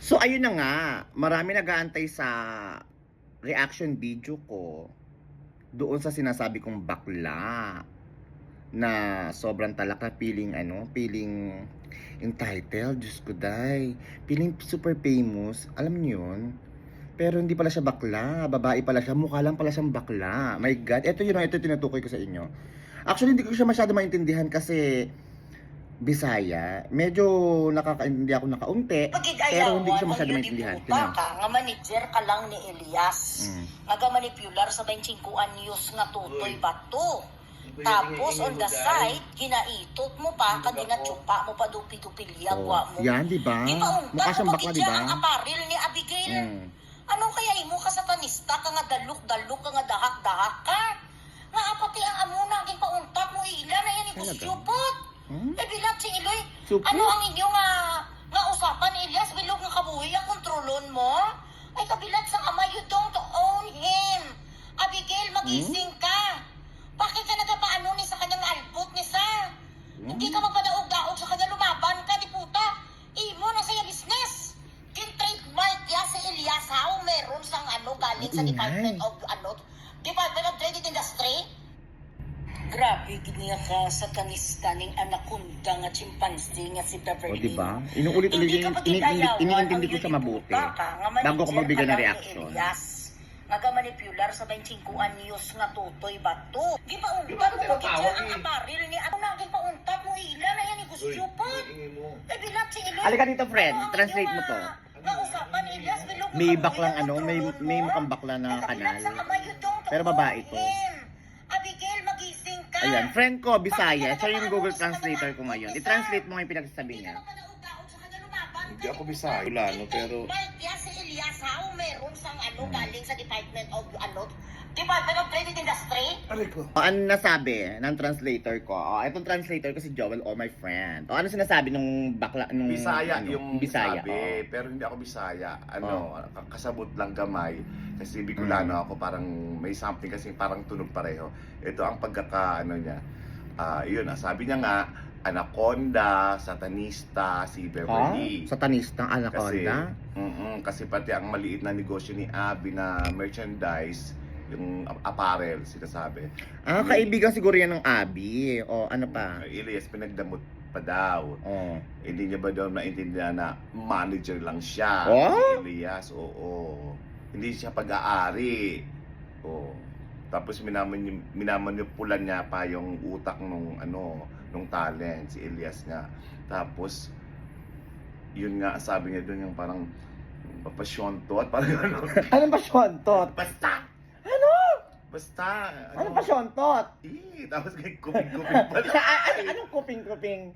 So ayun na nga, marami nag-aantay sa reaction video ko doon sa sinasabi kong bakla na sobrang talaka, feeling entitled, Diyos ko day, feeling super famous, alam niyo yun? Pero hindi pala siya bakla, babae pala siya, mukha lang pala siyang bakla. My God, ito tinutukoy ko sa inyo. Actually, hindi ko siya masyado maintindihan kasi Bisaya, medyo hindi ako nakaunti, pero hindi ko siya masyado maintindihan. Nga manager ka lang ni Elias. Nga manipular sa 25 anyos nga tutoy bato. Tapos on the side, ginaitot mo pa, kadina tsupa mo pa dupi-dupilya, gwa mo. Yan, di ba? Mukha siyang bakla, di ba? Ang aparil ni Abigail. Ano kaya imo ka satanista ka nga daluk-daluk ka nga dahak-dahak ka? Nga apati ang amuna, ang pauntat mo ila na yan ikusyupot. Bilat si Iloy, ano ang inyo nga usapan, Elias? Bilog nga kabuhi ang kontrolon mo? Ay kabilat sa ama, you don't own him. Abigail, magising ka. Bakit ka nagapaano ni sa kanyang albot ni sa? Hindi ka magpadaog-daog sa kanya, lumaban ka, di puta. Imo na sa'yo business. Kin-trademark ya si Elias, how meron sang galing sa Department of Trade and Industry? Grabe, giniya ka satanista ning anaconda nga chimpanzee nga si Beverly. O, diba? Inuulit-ulit iniintindi ko siya mabuti bago ko magbigay ng reaction. Nga manipular sa 25 anyos nga tutoy bato. Di ba untat mo gitya ang aparil ni ano na pa untat mo ila na yan igustyupot. Bilat si Iloy. Halika dito, friend. Translate mo to. Nausapan Elias, may baklang may mukhang bakla na kanal. Pero babae to. Abigail, magising ka. Ayan, friend ko, Bisaya. Siya yung Google Translator ko ngayon. I-translate mo nga yung pinagsasabi niya. Hindi ako Bisaya, pero... si Elias, how meron sang galing sa Department of Trade and Industry? Ano nasabi ng translator ko? Itong translator ko si Joel, my friend. Ano sinasabi nung bakla nung Bisaya yung Bisaya? sabi, pero hindi ako Bisaya. Kasabot lang gamay. Kasi Bicolano ako, parang may something kasi parang tunog pareho. Ito ang niya. Yun, sabi niya nga, anaconda, satanista, si Beverly. Satanista, anaconda? Kasi pati ang maliit na negosyo ni Abby na merchandise, yung apparel, sinasabi. Kaibigan siguro yan ng Abby. O ano pa? Elias, pinagdamot pa daw. Hindi niya ba daw naintindihan na manager lang siya? Ni Elias, oo. Hindi siya pag-aari. Tapos minamanipulan niya pa yung utak nung talent, si Elias nga. Tapos, yun nga, sabi niya doon yung parang pasyontot, parang Anong pasyontot? Basta! Basta! Anong pasyontot? Tapos kay kuping-kuping pala. Anong kuping-kuping?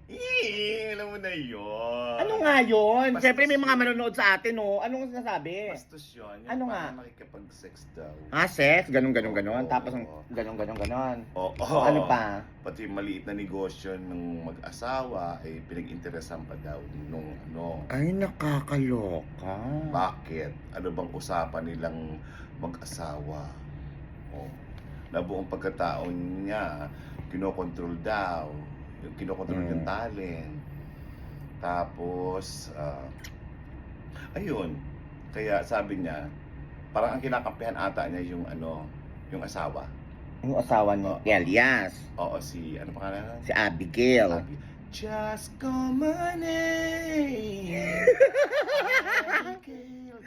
Alam mo na yun. Ano nga yun? Bastos Siyempre may mga yun. manonood sa atin, Anong sinasabi? Bastos yun. Ano nga? Parang makikipag-sex daw. Sex? Ganon. Oo. Tapos ganon. Oo. Ano pa? Pati maliit na negosyo ng mag-asawa, pinag-interesan pa daw nung Ay, nakakaloka. Bakit? Ano bang usapan nilang mag-asawa? Na buong pagkataon niya, kinokontrol daw. Kinokontrol yung talent. Tapos, ayun. Kaya sabi niya, parang ang kinakampihan ata niya yung asawa. Yung asawa ni Elias. Oo, ano pangalan? Si Abigail. Just call my name. Abigail.